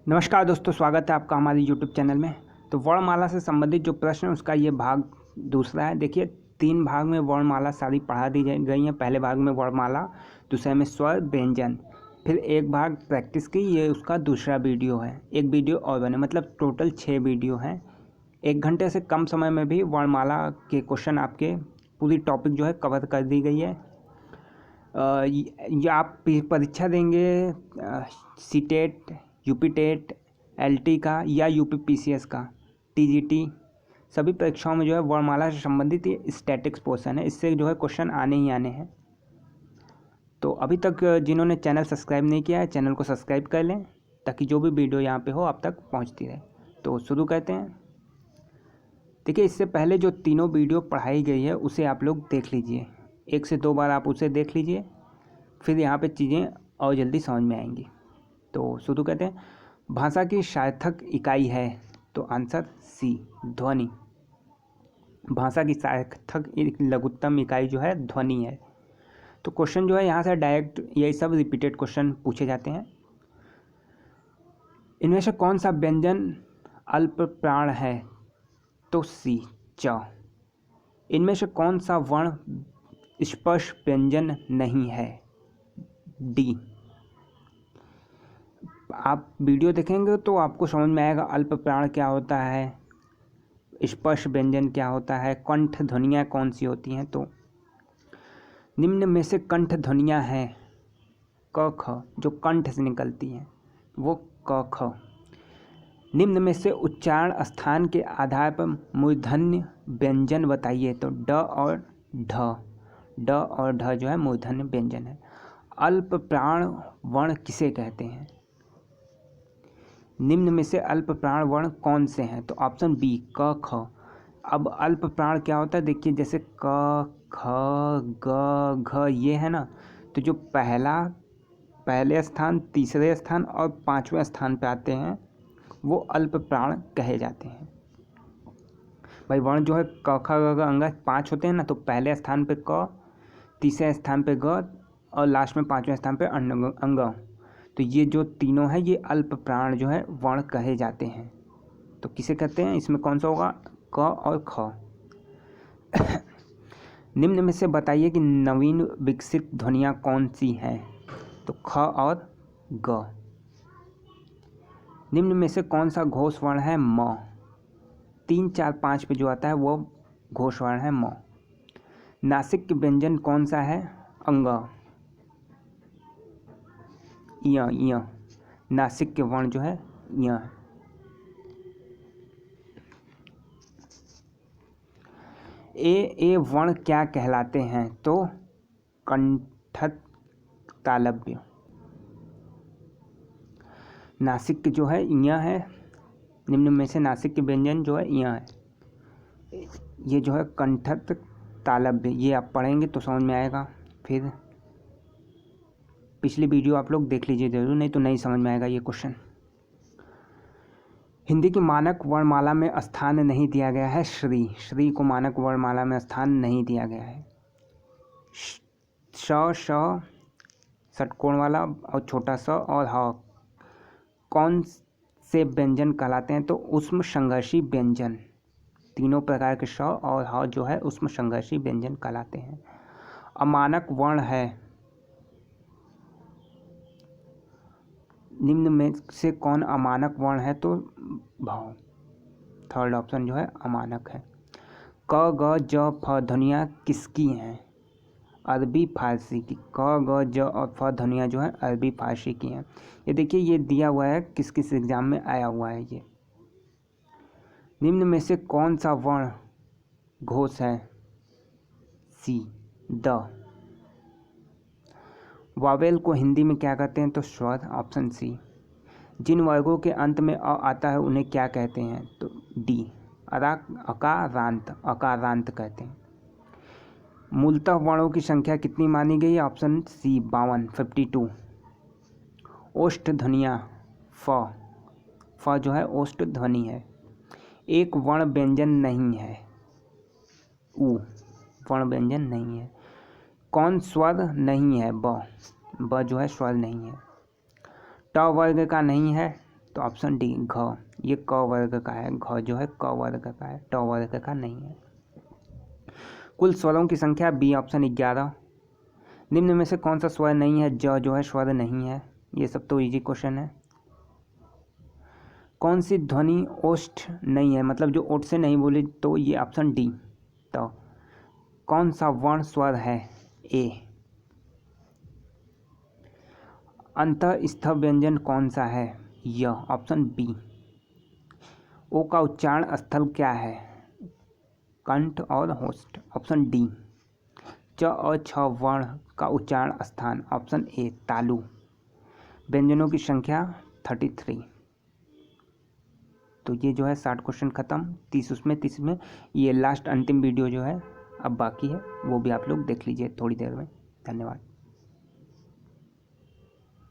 नमस्कार दोस्तों, स्वागत है आपका हमारे यूट्यूब चैनल में। तो वर्णमाला से संबंधित जो प्रश्न है उसका ये भाग दूसरा है। देखिए, 3 भाग में वर्णमाला सारी पढ़ा दी गई हैं। पहले भाग में वर्णमाला, दूसरे में स्वर व्यंजन, फिर एक भाग प्रैक्टिस की, ये उसका दूसरा वीडियो है। एक वीडियो और बने, मतलब टोटल 6 वीडियो हैं। 1 घंटे से कम समय में भी वर्णमाला के क्वेश्चन आपके पूरी टॉपिक जो है कवर कर दी गई है। ये आप परीक्षा देंगे सीटेट, यूपी टेट, एलटी का या यूपी पीसीएस का, टीजीटी, सभी परीक्षाओं में जो है वर्णमाला से संबंधित ये स्टैटिक्स पोर्शन है। इससे जो है क्वेश्चन आने ही आने हैं। तो अभी तक जिन्होंने चैनल सब्सक्राइब नहीं किया है, चैनल को सब्सक्राइब कर लें ताकि जो भी वीडियो यहाँ पे हो आप तक पहुँचती रहे। तो शुरू करते हैं। देखिए, इससे पहले जो तीनों वीडियो पढ़ाई गई है उसे आप लोग देख लीजिए। 1 से 2 बार आप उसे देख लीजिए, फिर यहाँ पे चीज़ें और जल्दी समझ में आएंगी। तो शुरू करते हैं। भाषा की सार्थक इकाई है, तो आंसर सी, ध्वनि। भाषा की सार्थक लघुत्तम इकाई जो है ध्वनि है। तो क्वेश्चन जो है यहाँ से डायरेक्ट यही सब रिपीटेड क्वेश्चन पूछे जाते हैं। इनमें से कौन सा व्यंजन अल्प प्राण है, तो सी, च। इनमें से कौन सा वर्ण स्पर्श व्यंजन नहीं है, डी। आप वीडियो देखेंगे तो आपको समझ में आएगा अल्प प्राण क्या होता है, स्पर्श व्यंजन क्या होता है, कंठ ध्वनियाँ कौन सी होती हैं। तो निम्न में से कंठ ध्वनियाँ हैं क ख, जो कंठ से निकलती हैं वो क ख। निम्न में से उच्चारण स्थान के आधार पर मूर्धन्य व्यंजन बताइए, तो ड और ढ। ड और ढ जो है मूर्धन्य व्यंजन है। अल्प प्राण वर्ण किसे कहते हैं? निम्न में से अल्प प्राण वर्ण कौन से हैं? तो ऑप्शन बी, क ख। अब अल्प प्राण क्या होता है, देखिए जैसे क ख ग घ ये है ना, तो जो पहले स्थान, तीसरे स्थान और 5वें स्थान पे आते हैं वो अल्प प्राण कहे जाते हैं। भाई वर्ण जो है क ख ग घ अंग 5 होते हैं ना, तो पहले स्थान पे क, तीसरे स्थान पे ग और लास्ट में 5वें स्थान पे अंग। तो ये जो तीनों हैं ये अल्प प्राण जो है वर्ण कहे जाते हैं। तो किसे कहते हैं? इसमें कौन सा होगा? क और ख। निम्न में से बताइए कि नवीन विकसित ध्वनियाँ कौन सी हैं, तो ख और ग। निम्न में से कौन सा घोष वर्ण है, म। 3, 4, 5 पे जो आता है वो घोष वर्ण है म। नासिक व्यंजन कौन सा है, अंग, य। नासिक के वर्ण जो है य है। ए वर्ण क्या कहलाते हैं, तो कंठत तालव्य। नासिक जो है य है। निम्न में से नासिक के व्यंजन जो है य है। ये जो है कंठत तालव्य, ये आप पढ़ेंगे तो समझ में आएगा। फिर पिछली वीडियो आप लोग देख लीजिए जरूर, नहीं तो नहीं समझ में आएगा ये क्वेश्चन। हिंदी की मानक वर्णमाला में स्थान नहीं दिया गया है, श्री। श्री को मानक वर्णमाला में स्थान नहीं दिया गया है। श, श षटकोण वाला और छोटा स और ह कौन से व्यंजन कहलाते हैं, तो उष्म संघर्षी व्यंजन। तीनों प्रकार के श और ह जो है उष्म संघर्षी व्यंजन कहलाते हैं। अमानक वर्ण है, निम्न में से कौन अमानक वर्ण है, तो भाव। थर्ड ऑप्शन जो है अमानक है। क ग ज फ ध्वनियाँ किसकी हैं, अरबी फारसी की। क ग ज और फ ध्वनियाँ जो है अरबी फारसी की हैं। ये देखिए ये दिया हुआ है, किस किस एग्जाम में आया हुआ है ये। निम्न में से कौन सा वर्ण घोष है, सी, द। वावेल को हिंदी में क्या कहते हैं, तो स्वर, ऑप्शन सी। जिन वर्गों के अंत में अ आता है उन्हें क्या कहते हैं, तो डी, अकारांत। अकारांत कहते हैं। मूलतः वर्णों की संख्या कितनी मानी गई है, ऑप्शन सी, 52, 52। ओष्ठ ध्वनियाँ, फ जो है ओष्ठ ध्वनि है। एक वर्ण व्यंजन नहीं है, उ वर्ण व्यंजन नहीं है। कौन स्वर नहीं है, ब जो है स्वर नहीं है। ट वर्ग का नहीं है, तो ऑप्शन डी घ, ये क वर्ग का है, घ जो है क वर्ग का है, ट वर्ग का नहीं है। कुल स्वरों की संख्या बी ऑप्शन 11। निम्न में से कौन सा स्वर नहीं है, ज जो है स्वर नहीं है, ये सब तो इजी क्वेश्चन है। कौन सी ध्वनि ओष्ठ नहीं है, मतलब जो ओठ से नहीं बोली, तो ये ऑप्शन डी। तो कौन सा वर्ण स्वर है, ए। अंतःस्थ व्यंजन कौन सा है, य, ऑप्शन बी। ओ का उच्चारण स्थल क्या है, कंठ और होस्ट, ऑप्शन डी। च और छ वर्ण का उच्चारण स्थान, ऑप्शन ए तालु। व्यंजनों की संख्या 33। तो ये जो है 60 क्वेश्चन ख़त्म, 30 में ये लास्ट अंतिम वीडियो जो है अब बाकी है, वो भी आप लोग देख लीजिए थोड़ी देर में। धन्यवाद।